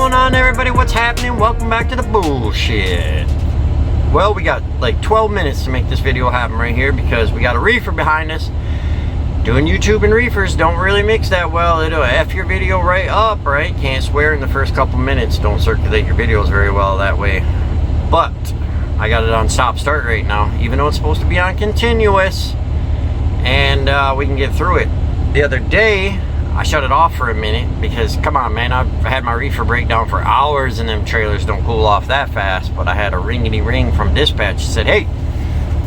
going on, everybody? What's happening? Welcome back to the bullshit. Well, we got like 12 minutes to make this video happen right here because we got a reefer behind us. Doing YouTube and reefers don't really mix that well. It'll F your video right up, right? Can't swear in the first couple minutes. Don't circulate your videos very well that way. But I got it on stop start right now, even though it's supposed to be on continuous. And we can get through it. The other day, I shut it off for a minute because, come on, man, I've had my reefer breakdown for hours and them trailers don't cool off that fast. But I had a ringity ring from dispatch. It said, hey,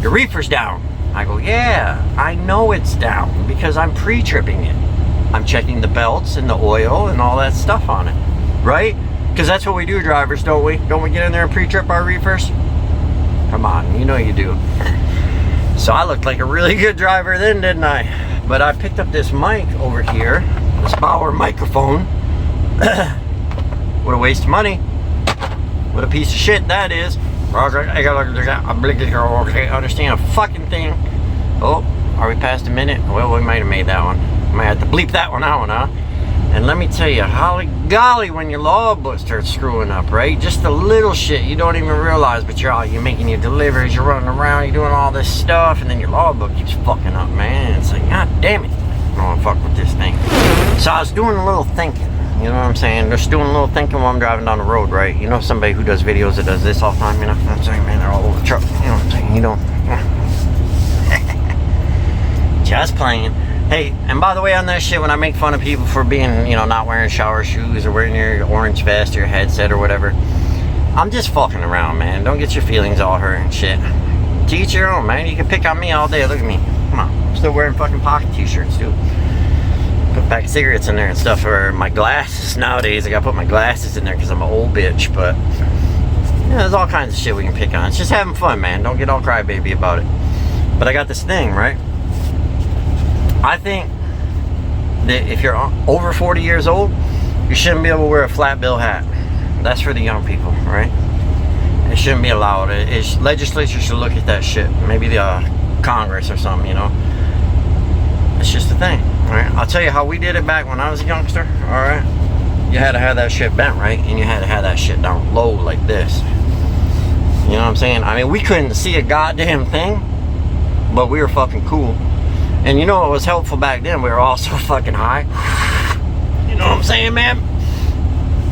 your reefer's down. I go, yeah, I know it's down because I'm pre-tripping it. I'm checking the belts and the oil and all that stuff on it, right? Because that's what we do, drivers, don't we? Don't we get in there and pre-trip our reefers? Come on, you know you do. So I looked like a really good driver then, didn't I? But I picked up this mic over here, this Bauer microphone. What a waste of money. What a piece of shit that is. I understand a fucking thing. Oh, are we past a minute? Well, we might have made that one. Might have to bleep that one out, huh? And let me tell you, holly golly, when your logbook starts screwing up, right? Just the little shit you don't even realize, but you're making your deliveries, you're running around, you're doing all this stuff, and then your logbook keeps fucking up, man. It's like, god damn it, I don't want to fuck with this thing. So I was doing a little thinking, you know what I'm saying? Just doing a little thinking while I'm driving down the road, right? You know somebody who does videos that does this all the time, you know what I'm saying? Man, they're all over the truck, you know what I'm saying? You don't. Just playing. Hey, and by the way, on that shit, when I make fun of people for being, you know, not wearing shower shoes or wearing your orange vest or your headset or whatever, I'm just fucking around, man. Don't get your feelings all hurt and shit. To each your own, man. You can pick on me all day. Look at me. Come on. I'm still wearing fucking pocket t-shirts, too. Put back cigarettes in there and stuff. Or my glasses nowadays. I gotta put my glasses in there because I'm an old bitch. But, yeah, there's all kinds of shit we can pick on. It's just having fun, man. Don't get all crybaby about it. But I got this thing, right? I think that if you're over 40 years old, you shouldn't be able to wear a flat bill hat. That's for the young people, right? It shouldn't be allowed. Legislature should look at that shit. Maybe the Congress or something, you know. It's just a thing, right? I'll tell you how we did it back when I was a youngster, all right? You had to have that shit bent, right? And you had to have that shit down low like this. You know what I'm saying? I mean, we couldn't see a goddamn thing, but we were fucking cool. And you know what was helpful back then? We were all so fucking high. You know what I'm saying, man?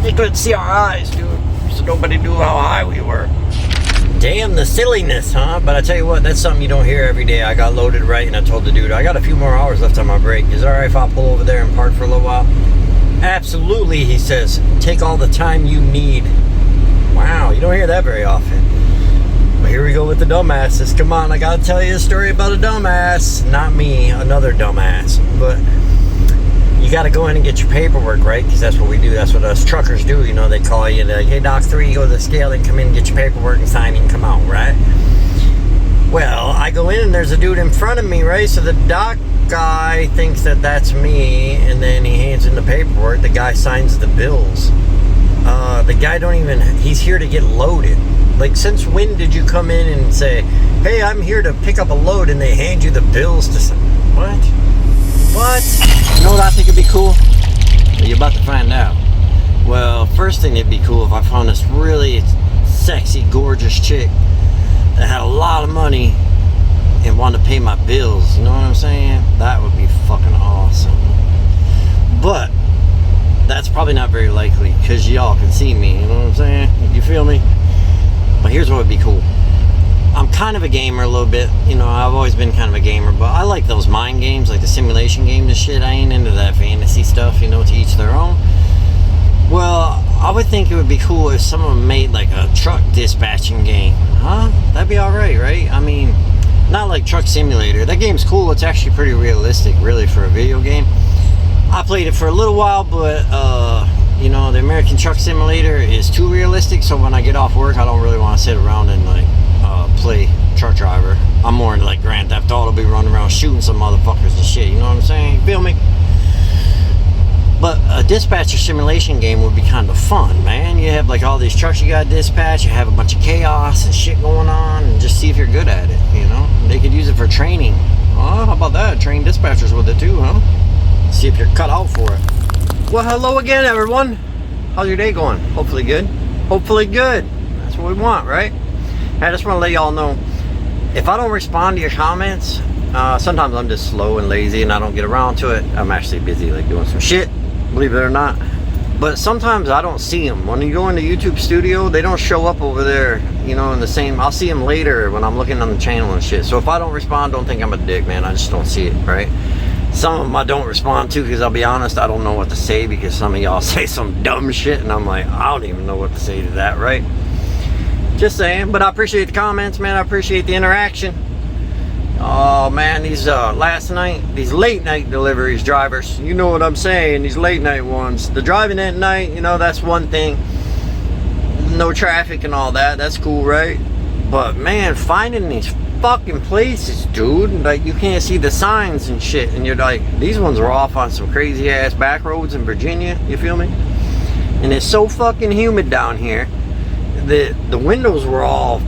They couldn't see our eyes, dude. So nobody knew how high we were. Damn the silliness, huh? But I tell you what, that's something you don't hear every day. I got loaded right and I told the dude, I got a few more hours left on my break. Is it alright if I pull over there and park for a little while? Absolutely, he says. Take all the time you need. Wow, you don't hear that very often. But here we go with the dumbasses. Come on, I gotta tell you a story about a dumbass. Not me, another dumbass. But you gotta go in and get your paperwork, right? Because that's what we do. That's what us truckers do. You know, they call you, they're like, hey, Doc 3, go to the scale and come in and get your paperwork and sign and come out, right? Well, I go in and there's a dude in front of me, right? So the doc guy thinks that that's me, and then he hands in the paperwork. The guy signs the bills. The guy don't even, he's here to get loaded. Like, since when did you come in and say, hey, I'm here to pick up a load, and they hand you the bills to sign? What? What? You know what I think would be cool? Well, you're about to find out. Well, first thing it'd be cool if I found this really sexy, gorgeous chick that had a lot of money and wanted to pay my bills. You know what I'm saying? That would be fucking awesome. But that's probably not very likely because y'all can see me. You know what I'm saying? You feel me? But here's what would be cool. I'm kind of a gamer a little bit. You know, I've always been kind of a gamer, but I like those mind games, like the simulation games and shit. I ain't into that fantasy stuff, you know, to each their own. Well, I would think it would be cool if someone made like a truck dispatching game. Huh? That'd be alright, right? I mean, not like Truck Simulator. That game's cool. It's actually pretty realistic, really, for a video game. I played it for a little while, but you know, the American Truck Simulator is too realistic, so when I get off work, I don't really want to sit around and like play truck driver. I'm more into like Grand Theft Auto, be running around shooting some motherfuckers and shit, you know what I'm saying? You feel me? But a dispatcher simulation game would be kind of fun, man. You have like all these trucks you got to dispatch, you have a bunch of chaos and shit going on, and just see if you're good at it, you know? They could use it for training. Oh, how about that? Train dispatchers with it too, huh? See if you're cut out for it. Well, hello again, everyone. How's your day going? Hopefully good. Hopefully good. That's what we want, right? I just want to let y'all know, if I don't respond to your comments, sometimes I'm just slow and lazy and I don't get around to it. I'm actually busy like doing some shit, believe it or not. But sometimes I don't see them. When you go into YouTube Studio, they don't show up over there, you know, in the same. I'll see them later when I'm looking on the channel and shit. So if I don't respond, don't think I'm a dick, man. I just don't see it, right? Some of them I don't respond to because I'll be honest, I don't know what to say because some of y'all say some dumb shit and I'm like, I don't even know what to say to that, right? Just saying. But I appreciate the comments, man. I appreciate the interaction. Oh man, these last night, these late night deliveries drivers, you know what I'm saying, these late night ones, the driving at night, you know, that's one thing, no traffic and all that, that's cool, right? But man, finding these fucking places, dude, like you can't see the signs and shit, and you're like, these ones are off on some crazy ass back roads in Virginia, you feel me? And it's so fucking humid down here, the windows were all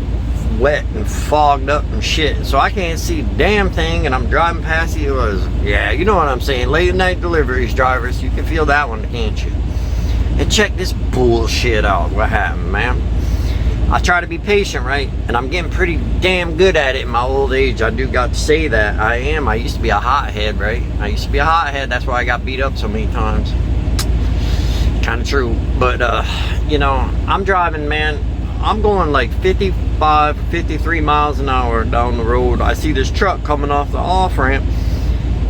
wet and fogged up and shit, so I can't see a damn thing, and I'm driving past you. Yeah, you know what I'm saying, late night deliveries drivers, you can feel that one, can't you? And check this bullshit out. What happened, man? I try to be patient, right? And I'm getting pretty damn good at it in my old age. I do got to say that. I am. I used to be a hothead, right? I used to be a hothead. That's why I got beat up so many times. Kind of true. But you know, I'm driving, man. I'm going like 55, 53 miles an hour down the road. I see this truck coming off the off-ramp.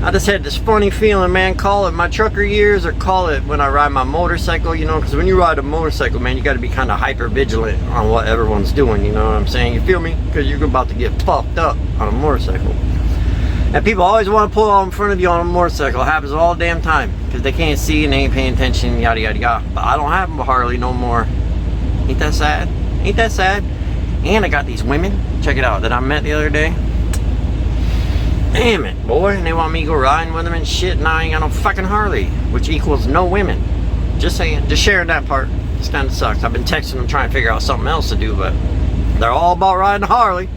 I just had this funny feeling, man. Call it my trucker years or call it when I ride my motorcycle, you know, because when you ride a motorcycle, man, you got to be kind of hyper vigilant on what everyone's doing, you know what I'm saying? You feel me? Because you're about to get fucked up on a motorcycle. And people always want to pull out in front of you on a motorcycle. It happens all the damn time because they can't see and they ain't paying attention, yada, yada, yada. But I don't have a Harley no more. Ain't that sad? Ain't that sad? And I got these women, check it out, that I met the other day. Damn it, boy. And they want me to go riding with them and shit, and I ain't got no fucking Harley, which equals no women. Just saying, just sharing that part. This kind of sucks. I've been texting them trying to figure out something else to do, but they're all about riding a Harley.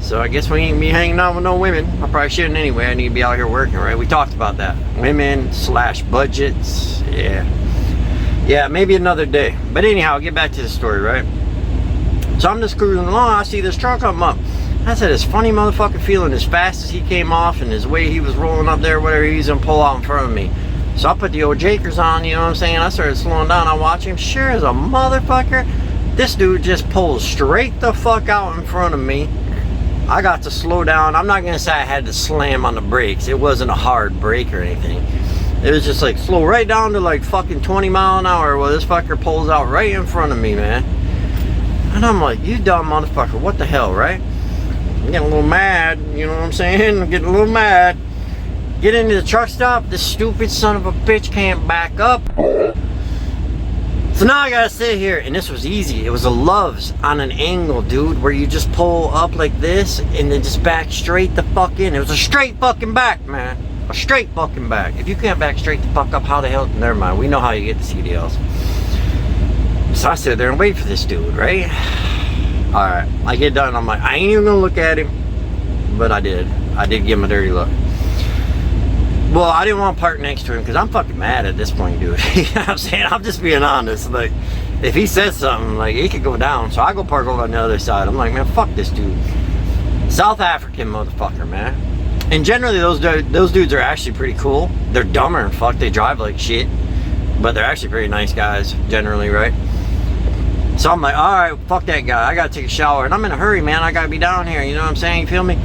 So I guess we ain't be hanging out with no women. I probably shouldn't anyway. I need to be out here working, right? We talked about that. Women / budgets. Yeah, maybe another day. But anyhow, get back to the story, right? So I'm just cruising along. I see this truck come up. I said, this funny motherfucker feeling as fast as he came off and his way he was rolling up there, whatever, he's gonna pull out in front of me. So I put the old Jakers on, you know what I'm saying? I started slowing down. I watch him. Sure as a motherfucker, this dude just pulls straight the fuck out in front of me. I got to slow down. I'm not gonna say I had to slam on the brakes. It wasn't a hard brake or anything. It was just like slow right down to like fucking 20 mile an hour. Well, this fucker pulls out right in front of me, man. And I'm like, you dumb motherfucker, what the hell, right? I'm getting a little mad, you know what I'm saying? I'm getting a little mad. Get into the truck stop, this stupid son of a bitch can't back up. So now I gotta sit here, and this was easy. It was a Love's on an angle, dude, where you just pull up like this and then just back straight the fuck in. It was a straight fucking back, man. A straight fucking back. If you can't back straight the fuck up, how the hell? Never mind, we know how you get the CDLs. So I sit there and wait for this dude, right? Alright, I get done, I'm like, I ain't even gonna look at him. But I did. I did give him a dirty look. Well, I didn't want to park next to him because I'm fucking mad at this point, dude. You know what I'm saying? I'm just being honest. Like, if he says something, like, he could go down. So I go park over on the other side. I'm like, man, fuck this dude. South African motherfucker, man. And generally, those dudes are actually pretty cool. They're dumber and fuck. They drive like shit. But they're actually pretty nice guys, generally, right? So I'm like, alright, fuck that guy. I gotta take a shower. And I'm in a hurry, man. I gotta be down here. You know what I'm saying? You feel me?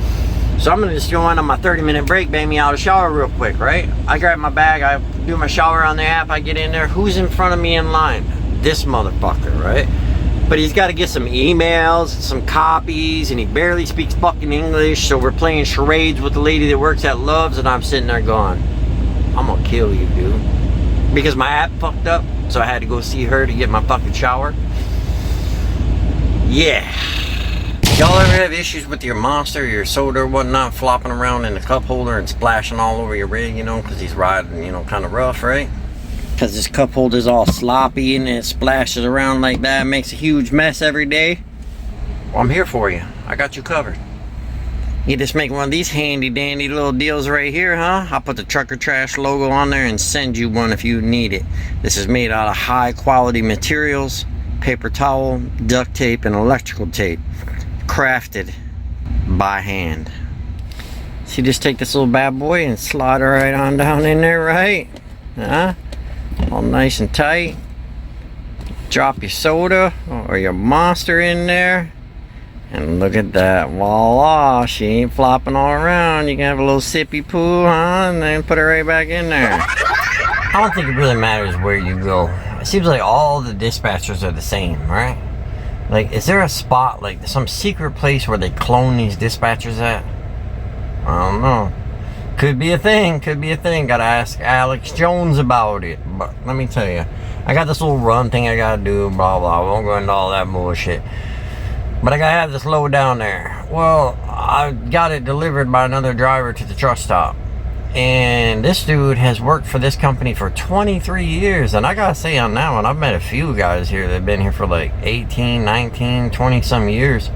So I'm gonna just go on my 30-minute break, bang me out of the shower real quick, right? I grab my bag, I do my shower on the app, I get in there. Who's in front of me in line? This motherfucker, right? But he's gotta get some emails, some copies, and he barely speaks fucking English. So we're playing charades with the lady that works at Love's, and I'm sitting there going, I'm gonna kill you, dude. Because my app fucked up, so I had to go see her to get my fucking shower. Yeah. Y'all ever have issues with your Monster, your soda or whatnot flopping around in the cup holder and splashing all over your rig, you know, because he's riding, you know, kind of rough, right? Because this cup holder's all sloppy and it splashes around like that, makes a huge mess every day. Well, I'm here for you. I got you covered. You just make one of these handy dandy little deals right here, huh? I'll put the Trucker Trash logo on there and send you one if you need it. This is made out of high quality materials, paper towel, duct tape, and electrical tape. Crafted by hand. So you just take this little bad boy and slide it right on down in there, right? Huh? All nice and tight. Drop your soda or your Monster in there. And look at that, voila, she ain't flopping all around. You can have a little sippy poo, huh? And then put it right back in there. I don't think it really matters where you go. It seems like all the dispatchers are the same, right? Like, is there a spot, like some secret place where they clone these dispatchers at? I don't know. Could be a thing, could be a thing. Gotta ask Alex Jones about it. But let me tell you, I got this little run thing I gotta do, blah, blah. I won't go into all that bullshit. But I gotta have this load down there. Well, I got it delivered by another driver to the truck stop. And this dude has worked for this company for 23 years. And I gotta say on that one, I've met a few guys here that have been here for like 18, 19, 20 some years.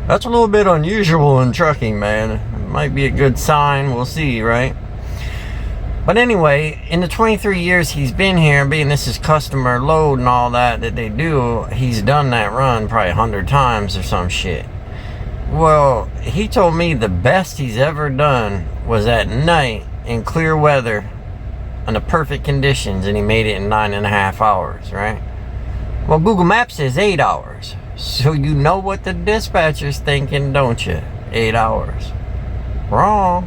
That's a little bit unusual in trucking, man. It might be a good sign, we'll see, right? But anyway, in the 23 years he's been here, being this is customer load and all that they do, he's done that run probably 100 times or some shit. Well, he told me the best he's ever done was at night in clear weather under perfect conditions, and he made it in 9.5 hours, right? Well, Google Maps says 8 hours. So you know what the dispatcher's thinking, don't you? 8 hours. Wrong.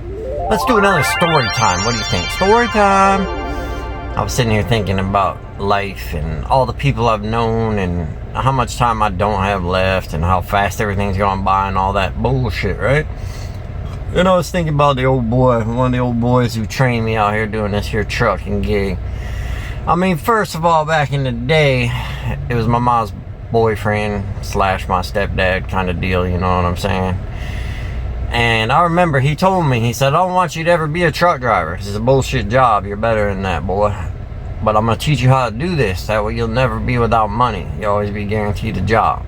Let's do another story time. What do you think? Story time. I was sitting here thinking about life and all the people I've known and how much time I don't have left and how fast everything's going by and all that bullshit, right? And I was thinking about the old boy, one of the old boys who trained me out here doing this here trucking gig. I mean, first of all, back in the day, it was my mom's boyfriend / my stepdad kind of deal, you know what I'm saying? And I remember he told me, he said, I don't want you to ever be a truck driver. This is a bullshit job. You're better than that, boy. But I'm going to teach you how to do this. That way you'll never be without money. You'll always be guaranteed a job.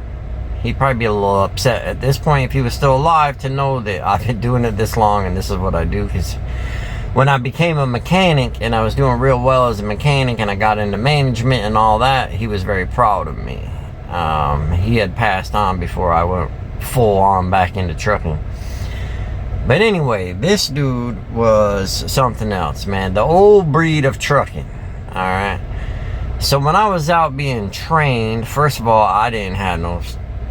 He'd probably be a little upset at this point if he was still alive to know that I've been doing it this long and this is what I do. Because when I became a mechanic and I was doing real well as a mechanic and I got into management and all that, he was very proud of me. He had passed on before I went full on back into trucking. But anyway, this dude was something else, man. The old breed of trucking. Alright. So when I was out being trained, first of all, I didn't have no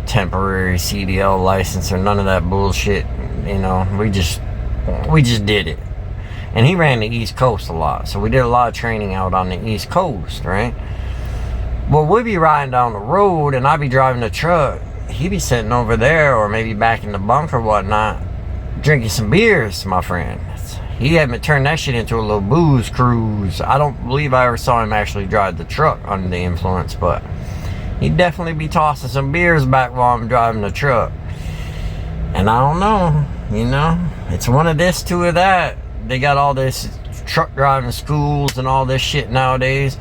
temporary CDL license or none of that bullshit. You know, we just did it. And he ran the East Coast a lot. So we did a lot of training out on the East Coast, right? Well, we'd be riding down the road and I'd be driving the truck. He'd be sitting over there or maybe back in the bunk or whatnot, drinking some beers, my friend. He had me turn that shit into a little booze cruise. I don't believe I ever saw him actually drive the truck under the influence, but he'd definitely be tossing some beers back while I'm driving the truck. And I don't know, you know, it's one of this, two of that. They got all this truck driving schools and all this shit nowadays.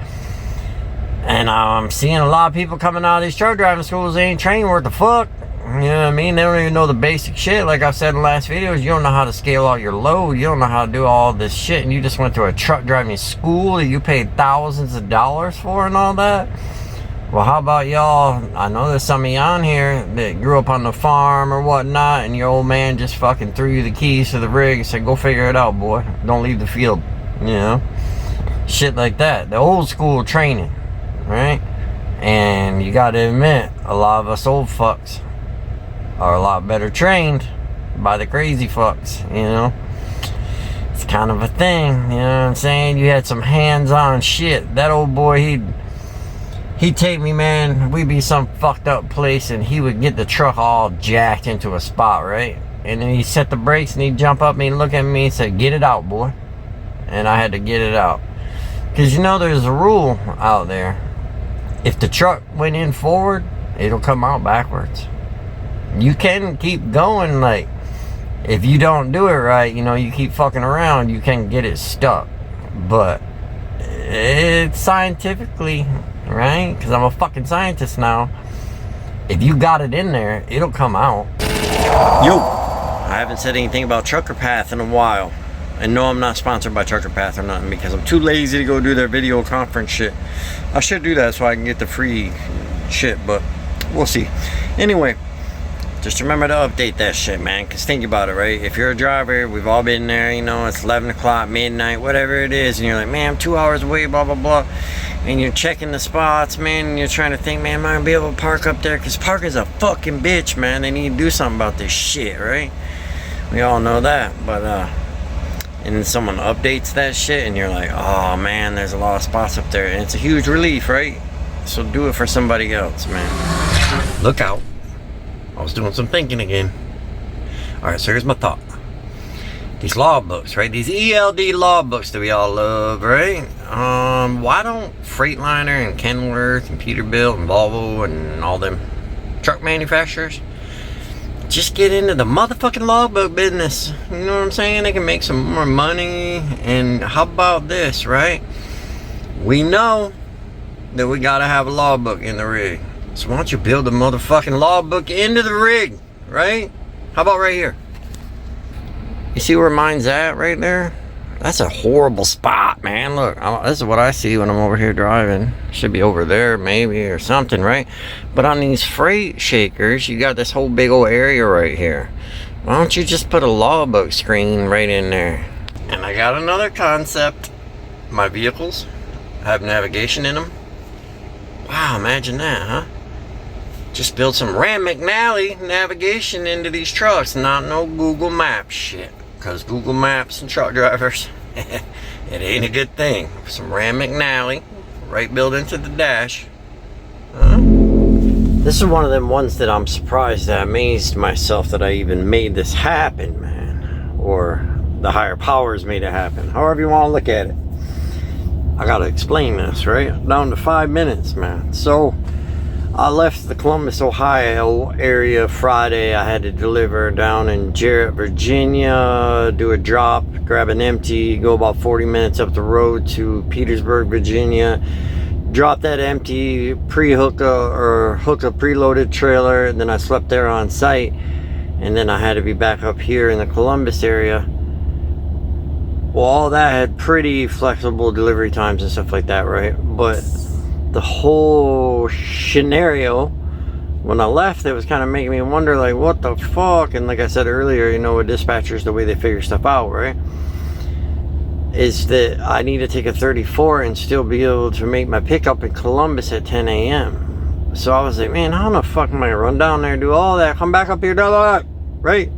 And I'm seeing a lot of people coming out of these truck driving schools, they ain't trained worth the fuck. You know what I mean? They don't even know the basic shit. Like I've said in the last videos, you don't know how to scale out your load. You don't know how to do all this shit. And you just went to a truck driving school that you paid thousands of dollars for and all that. Well, how about y'all? I know there's some of you on here that grew up on the farm or whatnot, and your old man just fucking threw you the keys to the rig and said, go figure it out, boy. Don't leave the field. You know? Shit like that. The old school training. Right? And you gotta admit, a lot of us old fucks are a lot better trained by the crazy fucks, you know? It's kind of a thing, you know what I'm saying? You had some hands-on shit. That old boy, he'd take me, man, we'd be some fucked up place and he would get the truck all jacked into a spot, right? And then he'd set the brakes and he'd jump up and look at me and say, get it out, boy. And I had to get it out. Because you know there's a rule out there. If the truck went in forward, it'll come out backwards. You can keep going, like, if you don't do it right, you know, you keep fucking around, you can get it stuck. But it's scientifically, right? Because I'm a fucking scientist now. If you got it in there, it'll come out. Yo, I haven't said anything about Trucker Path in a while. And no, I'm not sponsored by Trucker Path or nothing, because I'm too lazy to go do their video conference shit. I should do that so I can get the free shit, but we'll see. Anyway, just remember to update that shit, man, because think about it, right? If you're a driver, we've all been there, you know, it's 11 o'clock, midnight, whatever it is, and you're like, man, I'm 2 hours away, blah, blah, blah. And you're checking the spots, man, and you're trying to think, man, am I going to be able to park up there? Because parking's a fucking bitch, man. They need to do something about this shit, right? We all know that, but, and then someone updates that shit and you're like, oh man, there's a lot of spots up there, and it's a huge relief, right? So do it for somebody else, man. Look out. I was doing some thinking again. Alright, so here's my thought. These law books, right? These ELD law books that we all love, right? Why don't Freightliner and Kenworth and Peterbilt and Volvo and all them truck manufacturers just get into the motherfucking logbook business? You know what I'm saying? They can make some more money. And how about this, right? We know that we gotta have a logbook in the rig. So why don't you build a motherfucking logbook into the rig, right? How about right here? You see where mine's at right there? That's a horrible spot, man. Look, this is what I see when I'm over here driving. Should be over there maybe or something, right? But on these freight shakers, you got this whole big old area right here. Why don't you just put a logbook screen right in there? And I got another concept. My vehicles have navigation in them. Wow, imagine that, huh? Just build some Rand McNally navigation into these trucks, not no Google Maps shit. Because Google Maps and truck drivers, it ain't a good thing. Some Rand McNally right built into the dash. Huh? This is one of them ones that I'm surprised, that amazed myself that I even made this happen, man. Or the higher powers made it happen. However you want to look at it. I gotta explain this, right? Down to 5 minutes, man. So I left the Columbus, Ohio area Friday. I had to deliver down in Jarrett, Virginia, do a drop, grab an empty, go about 40 minutes up the road to Petersburg, Virginia, drop that empty, hook a preloaded trailer, and then I slept there on site, and then I had to be back up here in the Columbus area. Well, all that had pretty flexible delivery times and stuff like that, right? But the whole scenario, when I left, it was kind of making me wonder, like, what the fuck? And like I said earlier, you know, with dispatchers, the way they figure stuff out, right, is that I need to take a 34 and still be able to make my pickup in Columbus at 10 a.m. So I was like, man, how the fuck am I gonna run down there, do all that, come back up here, right?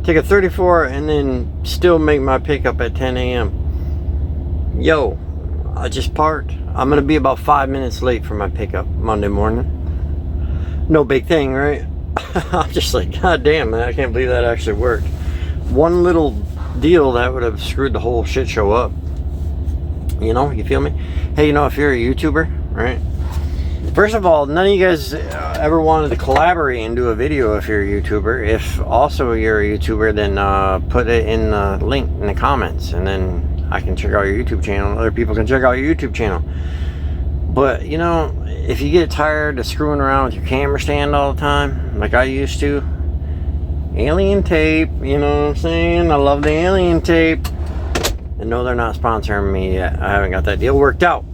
Take a 34 and then still make my pickup at 10 a.m. Yo, I just parked. I'm gonna be about 5 minutes late for my pickup Monday morning. No big thing, right? I'm just like, god damn, man, I can't believe that actually worked. One little deal that would have screwed the whole shit show up. You know, you feel me? Hey, you know, if you're a YouTuber, right? First of all, none of you guys ever wanted to collaborate and do a video if you're a YouTuber. If also you're a YouTuber, then put it in the link in the comments, and then I can check out your YouTube channel, and other people can check out your YouTube channel. But, you know, if you get tired of screwing around with your camera stand all the time, like I used to, Alien Tape, you know what I'm saying? I love the Alien Tape. And no, they're not sponsoring me yet. I haven't got that deal worked out.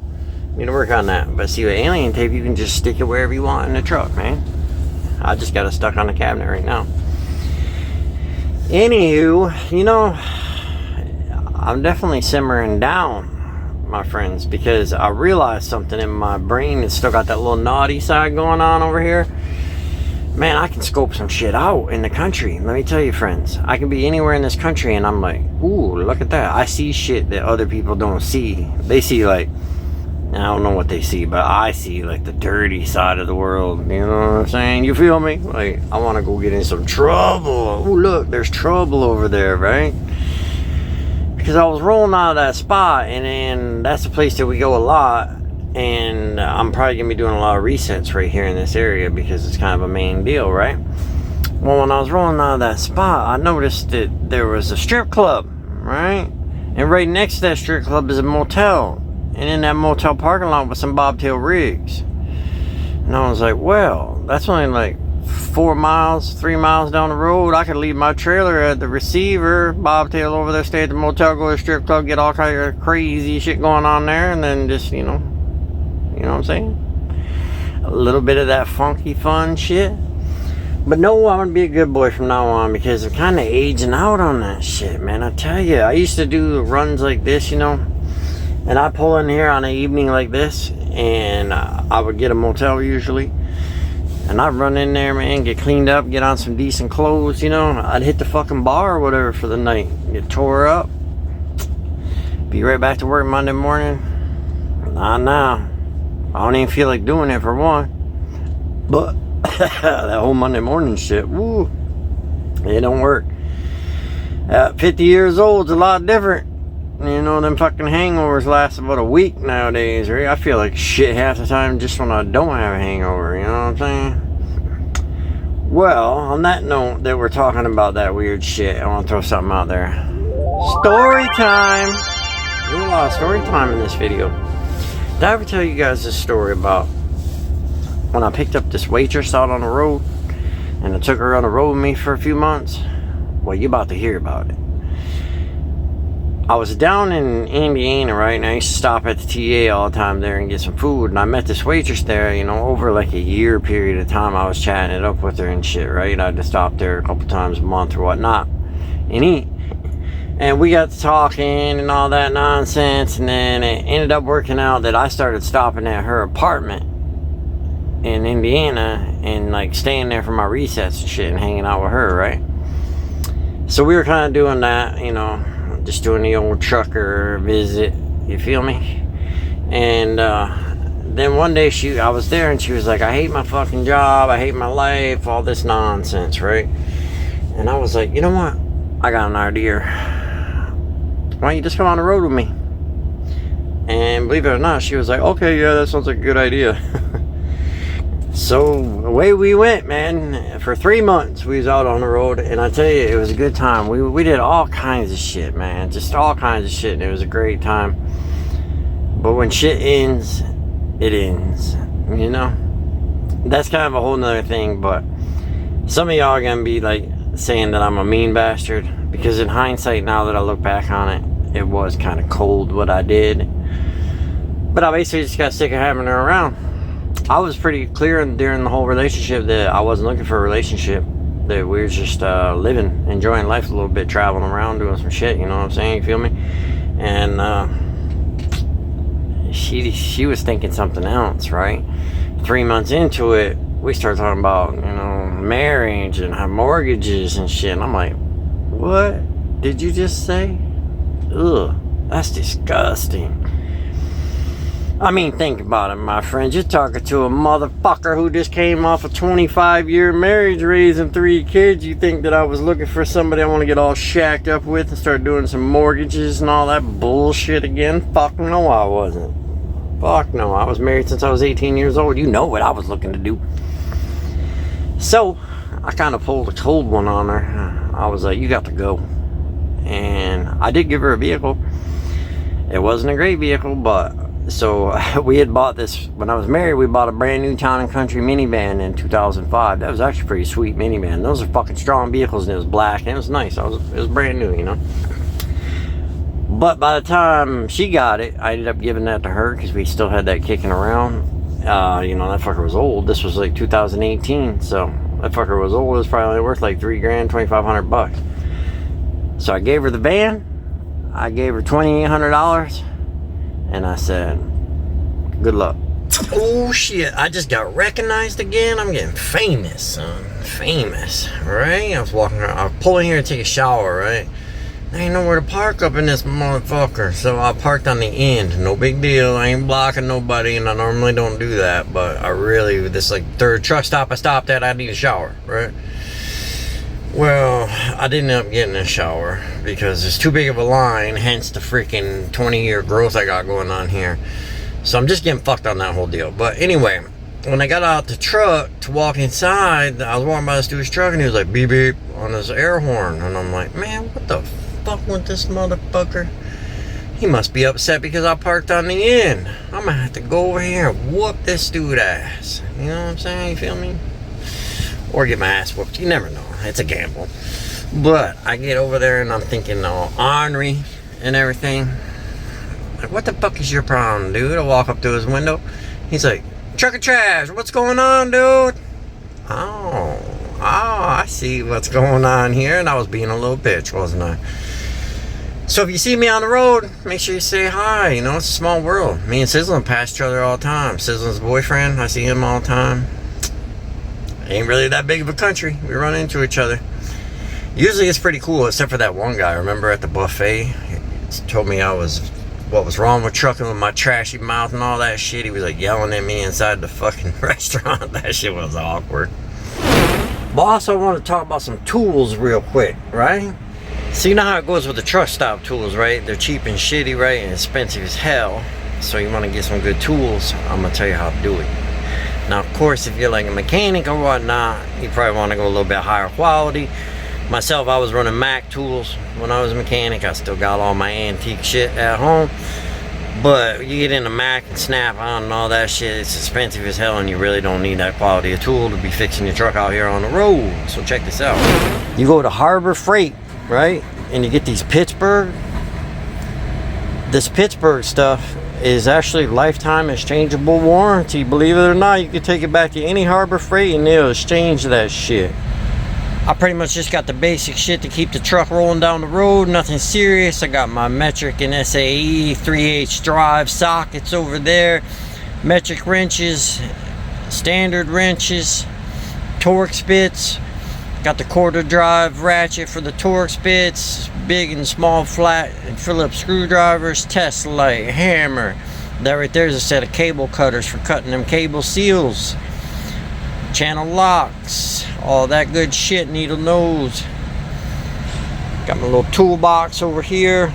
Need to work on that. But see, with Alien Tape, you can just stick it wherever you want in the truck, man. I just got it stuck on the cabinet right now. Anywho, you know, I'm definitely simmering down, my friends, because I realized something in my brain. It's still got that little naughty side going on over here. Man, I can scope some shit out in the country. Let me tell you, friends, I can be anywhere in this country and I'm like, ooh, look at that. I see shit that other people don't see. They see, like, I don't know what they see, but I see, like, the dirty side of the world. You know what I'm saying? You feel me? Like, I want to go get in some trouble. Ooh, look, there's trouble over there, right? Because I was rolling out of that spot, and then that's the place that we go a lot, and I'm probably going to be doing a lot of resets right here in this area because it's kind of a main deal, right? Well, when I was rolling out of that spot, I noticed that there was a strip club, right? And right next to that strip club is a motel, and in that motel parking lot was some bobtail rigs. And I was like, well, that's only like 4 miles, 3 miles down the road. I could leave my trailer at the receiver, bobtail over there, stay at the motel, go to the strip club, get all kind of crazy shit going on there, and then just, you know what I'm saying? A little bit of that funky fun shit. But no, I'm gonna be a good boy from now on, because I'm kind of aging out on that shit, man. I tell you, I used to do runs like this, you know, and I pull in here on an evening like this, and I would get a motel usually, and I'd run in there, man, get cleaned up, get on some decent clothes, you know. I'd hit the fucking bar or whatever for the night, get tore up, be right back to work Monday morning. Nah, I don't even feel like doing it for one, but that whole Monday morning shit, woo, it don't work. At 50 years old, it's a lot different. You know, them fucking hangovers last about a week nowadays, right? I feel like shit half the time just when I don't have a hangover, you know what I'm saying? Well, on that note that we're talking about that weird shit, I want to throw something out there. Story time! There's a lot of story time in this video. Did I ever tell you guys this story about when I picked up this waitress out on the road and I took her on the road with me for a few months? Well, you're about to hear about it. I was down in Indiana, right, and I used to stop at the TA all the time there and get some food, and I met this waitress there, you know, over like a year period of time. I was chatting it up with her and shit, right? I'd just stop there a couple times a month or whatnot and eat, and we got to talking and all that nonsense, and then it ended up working out that I started stopping at her apartment in Indiana and like staying there for my recess and shit and hanging out with her, right? So we were kind of doing that, you know, just doing the old trucker visit, you feel me? And then one day I was there and she was like, I hate my fucking job, I hate my life, all this nonsense, right? And I was like, you know what? I got an idea. Why don't you just come on the road with me? And believe it or not, she was like, okay, yeah, that sounds like a good idea. So away we went, man. For 3 months we was out on the road, and I tell you, it was a good time. We did all kinds of shit, man, just all kinds of shit, and it was a great time. But when shit ends, it ends, you know. That's kind of a whole nother thing. But some of y'all are gonna be like saying that I'm a mean bastard, because in hindsight, now that I look back on it, it was kind of cold what I did. But I basically just got sick of having her around. I was pretty clear during the whole relationship that I wasn't looking for a relationship, that we were just living, enjoying life a little bit, traveling around, doing some shit, you know what I'm saying, you feel me? And she was thinking something else, right? 3 months into it, we started talking about, you know, marriage and our mortgages and shit, and I'm like, what did you just say? Ugh, that's disgusting. I mean, think about it, my friends. You're talking to a motherfucker who just came off a 25-year marriage, raising 3 kids. You think that I was looking for somebody I want to get all shacked up with and start doing some mortgages and all that bullshit again? Fuck no, I wasn't. Fuck no, I was married since I was 18 years old. You know what I was looking to do. So, I kind of pulled a cold one on her. I was like, you got to go. And I did give her a vehicle. It wasn't a great vehicle, but... So we had bought this, when I was married, we bought a brand new Town & Country minivan in 2005. That was actually a pretty sweet minivan. Those are fucking strong vehicles, and it was black, and it was nice. It was brand new, you know. But by the time she got it, I ended up giving that to her, because we still had that kicking around. You know, that fucker was old. This was like 2018, so that fucker was old. It was probably only worth like $3,000, $2,500. So I gave her the van. I gave her $2,800. And I said, good luck. Oh shit, I just got recognized again. I'm getting famous, son. Famous, right? I was walking around, I was pulling here to take a shower, right? I ain't nowhere to park up in this motherfucker. So I parked on the end. No big deal. I ain't blocking nobody, and I normally don't do that. But I really, this like third truck stop I stopped at, I need a shower, right? Well, I didn't end up getting a shower because it's too big of a line, hence the freaking 20-year growth I got going on here. So I'm just getting fucked on that whole deal. But anyway, when I got out the truck to walk inside, I was walking by this dude's truck and he was like, beep beep, on his air horn. And I'm like, man, what the fuck with this motherfucker? He must be upset because I parked on the end. I'm gonna have to go over here and whoop this dude ass. You know what I'm saying? You feel me? or get my ass whooped. You never know. It's a gamble. But I get over there and I'm thinking all ornery and everything. Like, what the fuck is your problem, dude? I walk up to his window. He's like, truck of trash, what's going on, dude? Oh, I see what's going on here. And I was being a little bitch, wasn't I? So if you see me on the road, make sure you say hi. You know, it's a small world. Me and Sizzlin pass each other all the time. Sizzlin's boyfriend, I see him all the time. Ain't really that big of a country. We run into each other. Usually it's pretty cool, except for that one guy. Remember at the buffet? He told me what was wrong with trucking with my trashy mouth and all that shit. He was like yelling at me inside the fucking restaurant. That shit was awkward. Boss, I want to talk about some tools real quick, right? So you know how it goes with the truck stop tools, right? They're cheap and shitty, right? And expensive as hell. So you want to get some good tools. I'm going to tell you how to do it. Now, of course, if you're like a mechanic or whatnot, you probably want to go a little bit higher quality. Myself, I was running Mac tools when I was a mechanic. I still got all my antique shit at home. But you get into Mac and Snap-on and all that shit, it's expensive as hell, and you really don't need that quality of tool to be fixing your truck out here on the road. So check this out. You go to Harbor Freight, right? And you get these Pittsburgh. This Pittsburgh stuff is actually lifetime exchangeable warranty. Believe it or not, you can take it back to any Harbor Freight and they'll exchange that shit. I pretty much just got the basic shit to keep the truck rolling down the road. Nothing serious. I got my metric and SAE 3/8 drive sockets over there. Metric wrenches, standard wrenches, Torx bits. Got the quarter drive ratchet for the Torx bits, big and small flat and Phillips screwdrivers, test light, hammer. That right there is a set of cable cutters for cutting them cable seals. Channel locks, all that good shit, needle nose. Got my little toolbox over here.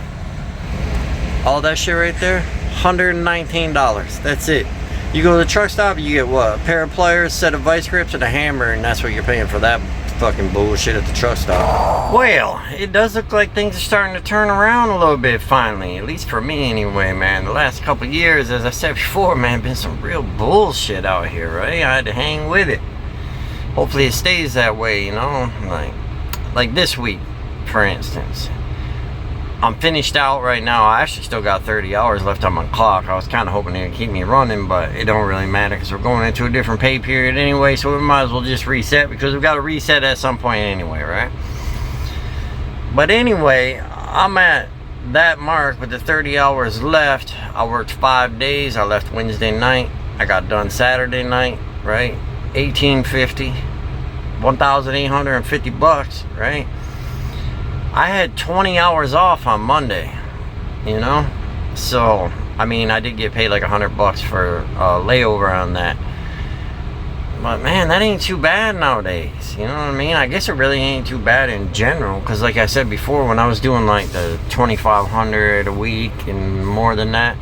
All that shit right there, $119. That's it. You go to the truck stop, you get what? A pair of pliers, set of vice grips, and a hammer, and that's what you're paying for that fucking bullshit at the truck stop. Well, it does look like things are starting to turn around a little bit finally, at least for me anyway, man. The last couple of years, as I said before, man, been some real bullshit out here, right? I had to hang with it. Hopefully it stays that way, you know, like this week, for instance. I'm finished out right now. I actually still got 30 hours left on my clock. I was kind of hoping it would keep me running, but it don't really matter because we're going into a different pay period anyway, so we might as well just reset because we've got to reset at some point anyway, right? But anyway, I'm at that mark with the 30 hours left. I worked 5 days. I left Wednesday night. I got done Saturday night, right? $1,850, $1,850, right? I had 20 hours off on Monday, you know? So, I mean, I did get paid like $100 for a layover on that. But man, that ain't too bad nowadays, you know what I mean? I guess it really ain't too bad in general, because like I said before, when I was doing like the 2,500 a week and more than that,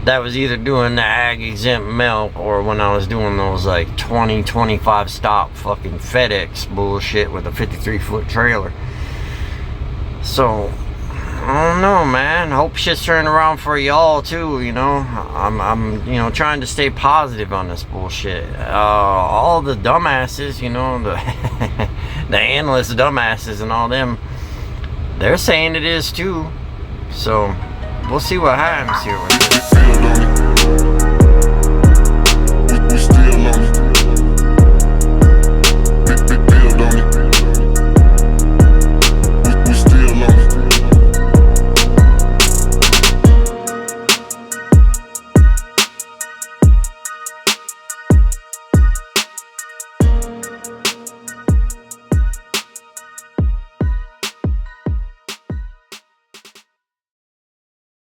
that was either doing the ag exempt milk or when I was doing those like 20, 25 stop fucking FedEx bullshit with a 53-foot trailer. So, I don't know, man. Hope shit's turning around for y'all too, you know. I'm you know, trying to stay positive on this bullshit. All the dumbasses, you know, the analysts, dumbasses and all them, they're saying it is too. So, we'll see what happens here.